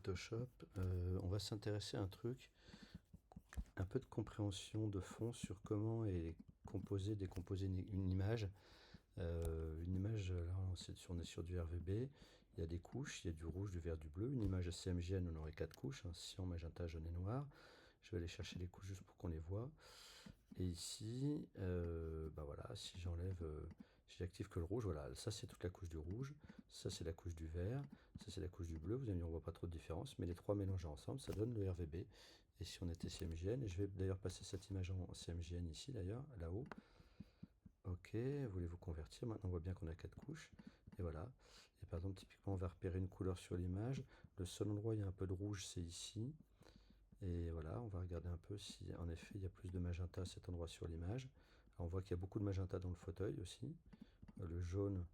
Photoshop, on va s'intéresser à un truc, un peu de compréhension de fond sur comment est composée, décomposer une image. Une image, là on est sur du RVB, il y a des couches, il y a du rouge, du vert, du bleu. Une image CMJN, on aurait quatre couches, hein, cyan, magenta, jaune et noir. Je vais aller chercher les couches juste pour qu'on les voit. Et ici, bah voilà, si j'enlève, si j'active que le rouge, voilà, ça c'est toute la couche du rouge, ça c'est la couche du vert, ça c'est la couche du bleu. Vous allez me dire, on voit pas trop de différence, mais les trois mélangés ensemble, ça donne le RVB. Et si on était CMJN, et je vais d'ailleurs passer cette image en CMJN ici d'ailleurs, là-haut. Ok, voulez-vous convertir? Maintenant on voit bien qu'on a quatre couches. Et voilà. Et par exemple, typiquement, on va repérer une couleur sur l'image. Le seul endroit où il y a un peu de rouge, c'est ici. Et voilà, on va regarder un peu si en effet il y a plus de magenta à cet endroit sur l'image. On voit qu'il y a beaucoup de magenta dans le fauteuil aussi. Le jaune,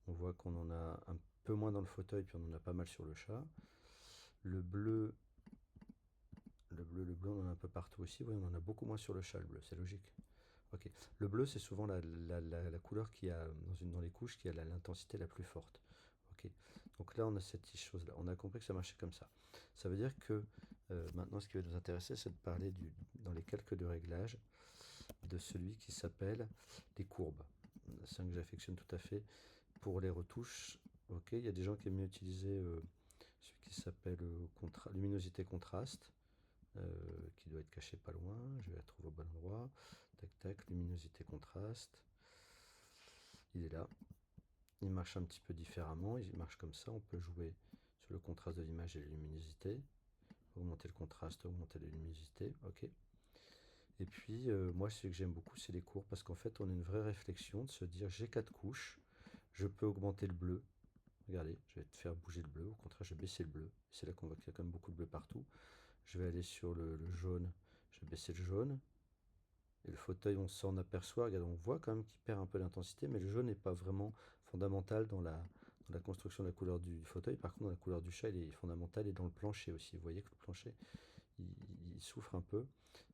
on voit qu'on en a un peu moins dans le fauteuil, puis on en a pas mal sur le chat. Le bleu, le bleu, on en a un peu partout aussi. Oui, on en a beaucoup moins sur le chat, le bleu, c'est logique. Ok. Le bleu, c'est souvent la couleur qui a dans les couches qui a l'intensité la plus forte. Ok. Donc là, on a cette chose-là. On a compris que ça marchait comme ça. Ça veut dire que maintenant, ce qui va nous intéresser, c'est de parler dans les calques de réglage de celui qui s'appelle les courbes. C'est un que j'affectionne tout à fait pour les retouches. Ok. Il y a des gens qui aiment mieux utiliser celui qui s'appelle luminosité contraste. Qui doit être caché pas loin. Je vais la trouver au bon endroit. Tac tac, luminosité contraste. Il est là. Il marche un petit peu différemment. Il marche comme ça. On peut jouer sur le contraste de l'image et la luminosité. Augmenter le contraste, augmenter la luminosité. Ok. Et puis moi ce que j'aime beaucoup c'est les courbes parce qu'en fait on a une vraie réflexion de se dire j'ai quatre couches. Je peux augmenter le bleu. Regardez, je vais te faire bouger le bleu. Au contraire, je vais baisser le bleu. C'est là qu'on voit qu'il y a quand même beaucoup de bleu partout. Je vais aller sur le jaune. Je vais baisser le jaune. Et le fauteuil, on s'en aperçoit, regarde, on voit quand même qu'il perd un peu d'intensité, mais le jaune n'est pas vraiment fondamental dans la construction de la couleur du fauteuil. Par contre, dans la couleur du chat, il est fondamental et dans le plancher aussi. Vous voyez que le plancher, il, il souffre un peu.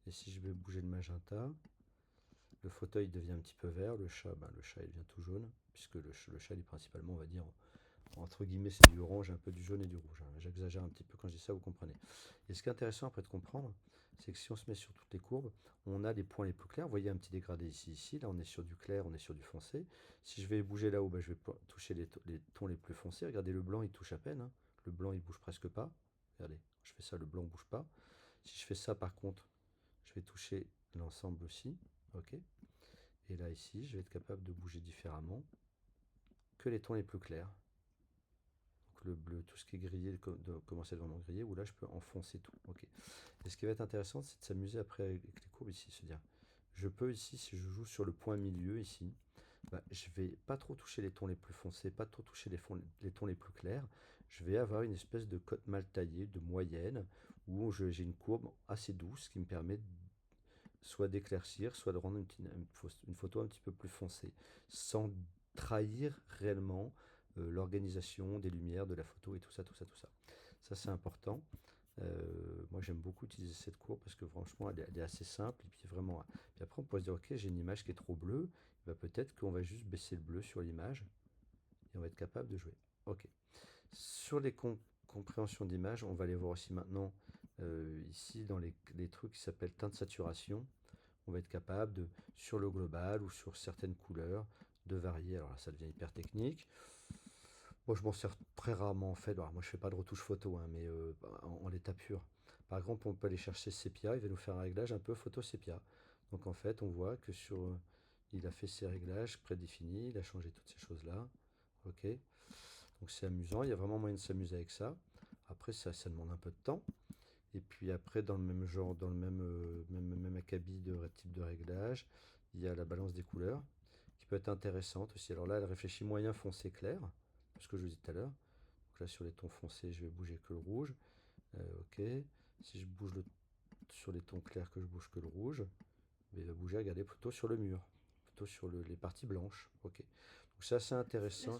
Et si je vais bouger le magenta, le fauteuil devient un petit peu vert, le chat il devient tout jaune, puisque le chat il est principalement, on va dire, entre guillemets, c'est du orange, un peu du jaune et du rouge, hein. J'exagère un petit peu quand je dis ça, vous comprenez. Et ce qui est intéressant après de comprendre, c'est que si on se met sur toutes les courbes, on a les points les plus clairs. Vous voyez un petit dégradé ici, ici. Là, on est sur du clair, on est sur du foncé. Si je vais bouger là-haut, bah, je vais toucher les tons les plus foncés. Regardez, le blanc, il touche à peine, hein. Le blanc, il bouge presque pas. Regardez, je fais ça, le blanc ne bouge pas. Si je fais ça, par contre, je vais toucher l'ensemble aussi. Ok. Et là, ici, je vais être capable de bouger différemment que les tons les plus clairs. Le bleu, tout ce qui est grillé, commencer à être vraiment grillé, ou là je peux enfoncer tout. Ok. Et ce qui va être intéressant, c'est de s'amuser après avec les courbes ici, se dire, je peux ici, si je joue sur le point milieu ici, bah, je vais pas trop toucher les tons les plus foncés, pas trop toucher les tons les plus clairs. Je vais avoir une espèce de cote mal taillée, de moyenne, où j'ai une courbe assez douce qui me permet soit d'éclaircir, soit de rendre une photo un petit peu plus foncée, sans trahir réellement l'organisation des lumières, de la photo et tout ça, tout ça, tout ça. Ça, c'est important. Moi, j'aime beaucoup utiliser cette courbe parce que franchement, elle est assez simple. Et puis vraiment, puis après, on peut se dire, ok, j'ai une image qui est trop bleue. Bah, peut-être qu'on va juste baisser le bleu sur l'image et on va être capable de jouer. Ok. Sur les compréhensions d'image, on va aller voir aussi maintenant ici dans les trucs qui s'appellent teinte de saturation. On va être capable de, sur le global ou sur certaines couleurs, de varier. Alors là, ça devient hyper technique. Moi, je m'en sers très rarement en fait. Alors, moi, je fais pas de retouche photo, hein, mais en l'état pur. Par exemple, on peut aller chercher sépia. Il va nous faire un réglage un peu photo sépia. Donc, en fait, on voit que il a fait ses réglages prédéfinis. Il a changé toutes ces choses-là. Ok. Donc, c'est amusant. Il y a vraiment moyen de s'amuser avec ça. Après, ça demande un peu de temps. Et puis après, dans le même genre, dans le même acabit de type de réglage, il y a la balance des couleurs, qui peut être intéressante aussi. Alors là, elle réfléchit moyen foncé clair, ce que je vous disais tout à l'heure. Donc là, sur les tons foncés, je vais bouger que le rouge. Ok. Si je bouge sur les tons clairs, que je bouge que le rouge, il va bouger, regardez, plutôt sur le mur, plutôt sur les parties blanches. Ok. Donc c'est assez intéressant.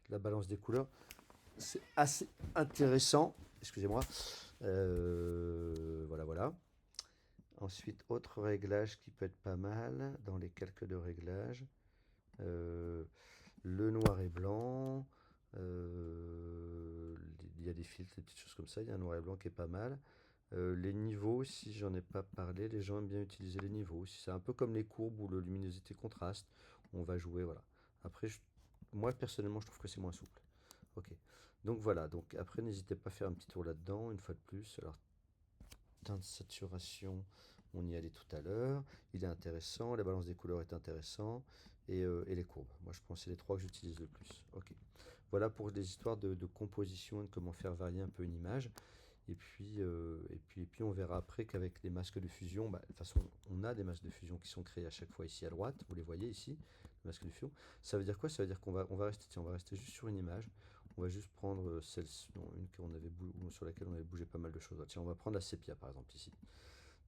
La balance des couleurs, c'est assez intéressant. Excusez-moi. Voilà, voilà. Ensuite, autre réglage qui peut être pas mal dans les calques de réglage. Euh, le noir et blanc. y a des filtres, des petites choses comme ça. Il y a un noir et blanc qui est pas mal. Les niveaux, si j'en ai pas parlé, les gens aiment bien utiliser les niveaux. C'est un peu comme les courbes ou le luminosité contraste. On va jouer, voilà. Après, moi personnellement, je trouve que c'est moins souple. Ok. Donc voilà. Donc après, n'hésitez pas à faire un petit tour là-dedans, une fois de plus. Alors, teinte de saturation, on y allait tout à l'heure. Il est intéressant. La balance des couleurs est intéressant. Et les courbes. Moi, je pense que c'est les trois que j'utilise le plus. Ok. Voilà pour les histoires de composition et de comment faire varier un peu une image. Et puis on verra après qu'avec les masques de fusion, bah, de toute façon, on a des masques de fusion qui sont créés à chaque fois ici à droite. Vous les voyez ici, les masques de fusion. Ça veut dire quoi? Ça veut dire qu'on va rester, tiens, on va rester juste sur une image. On va juste prendre celle une sur laquelle on avait bougé pas mal de choses. Tiens, on va prendre la sépia par exemple ici.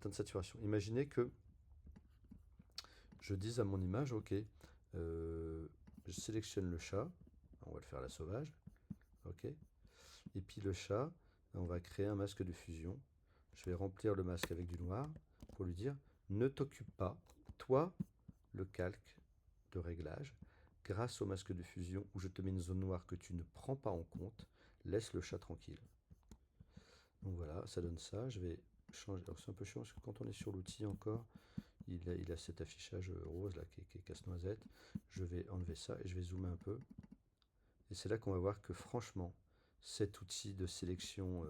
Teinte de saturation. Imaginez que je dise à mon image, ok, je sélectionne le chat. On va le faire à la sauvage. Ok. Et puis le chat, on va créer un masque de fusion. Je vais remplir le masque avec du noir pour lui dire ne t'occupe pas, toi, le calque de réglage, grâce au masque de fusion où je te mets une zone noire que tu ne prends pas en compte, laisse le chat tranquille. Donc voilà, ça donne ça. Je vais changer. Alors c'est un peu chiant parce que quand on est sur l'outil encore, il a cet affichage rose là qui est casse-noisette. Je vais enlever ça et je vais zoomer un peu. Et c'est là qu'on va voir que franchement, cet outil de sélection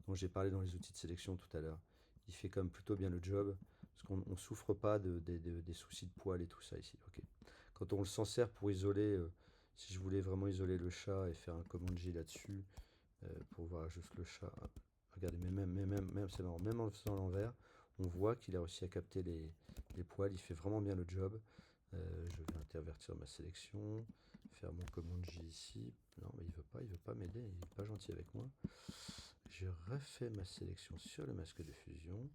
dont j'ai parlé dans les outils de sélection tout à l'heure, il fait quand même plutôt bien le job, parce qu'on ne souffre pas des soucis de poils et tout ça ici. Ok. Quand on s'en sert pour isoler, si je voulais vraiment isoler le chat et faire un command J là-dessus, pour voir juste le chat, regardez, même c'est marrant, même en le faisant à l'envers, on voit qu'il a réussi à capter les poils, il fait vraiment bien le job. Je vais intervertir ma sélection, faire mon commande J ici. Non, mais il veut pas m'aider, il n'est pas gentil avec moi. Je refais ma sélection sur le masque de fusion,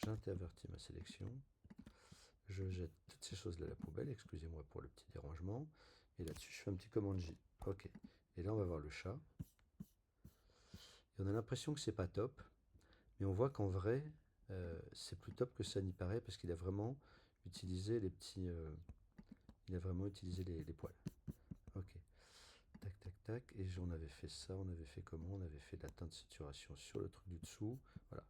j'intervertis ma sélection, je jette toutes ces choses-là à la poubelle, excusez-moi pour le petit dérangement, et là-dessus je fais un petit commande J. Ok, et là on va voir le chat. Et on a l'impression que c'est pas top, mais on voit qu'en vrai, c'est plus top que ça n'y paraît parce qu'il a vraiment utilisé les petits. Il a vraiment utilisé les poils. Ok. Tac, tac, tac. Et on avait fait ça. On avait fait comment? On avait fait de la teinte de saturation sur le truc du dessous. Voilà.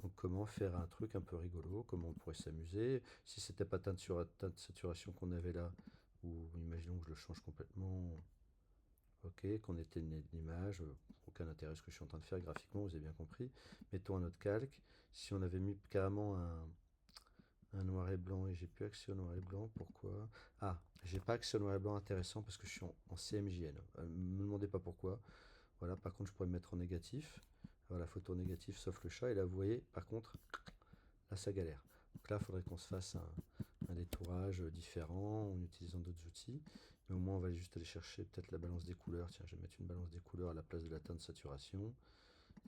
Donc comment faire un truc un peu rigolo? Comment on pourrait s'amuser? Si c'était pas teinte de saturation qu'on avait là, ou imaginons que je le change complètement. Ok, qu'on était une image, aucun intérêt à ce que je suis en train de faire graphiquement, vous avez bien compris. Mettons un autre calque. Si on avait mis carrément un noir et blanc et j'ai plus accès au noir et blanc, pourquoi? Ah, j'ai pas accès au noir et blanc intéressant parce que je suis en CMJN. Me demandez pas pourquoi. Voilà, par contre, je pourrais me mettre en négatif. Voilà, photo négative sauf le chat. Et là, vous voyez, par contre, là, ça galère. Donc là, il faudrait qu'on se fasse un détourage différent en utilisant d'autres outils. Mais au moins, on va juste aller chercher peut-être la balance des couleurs. Tiens, je vais mettre une balance des couleurs à la place de la teinte de saturation.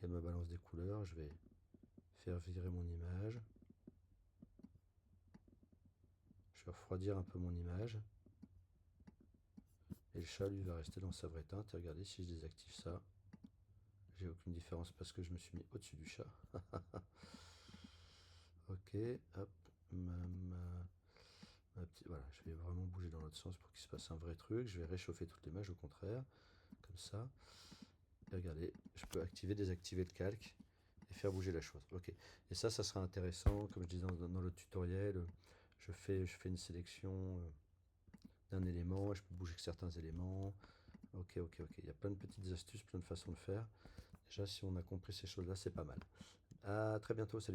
Et ma balance des couleurs, je vais faire virer mon image. Je vais refroidir un peu mon image. Et le chat, lui, va rester dans sa vraie teinte. Et regardez, si je désactive ça, j'ai aucune différence parce que je me suis mis au-dessus du chat. Ok, hop, voilà, je vais vraiment bouger dans l'autre sens pour qu'il se passe un vrai truc. Je vais réchauffer toute l'image au contraire, comme ça. Et regardez, je peux activer, désactiver le calque et faire bouger la chose. Ok, et ça sera intéressant. Comme je disais dans le tutoriel, je fais une sélection d'un élément et je peux bouger que certains éléments. Ok. Il y a plein de petites astuces, plein de façons de faire. Déjà, si on a compris ces choses-là, c'est pas mal. À très bientôt, salut.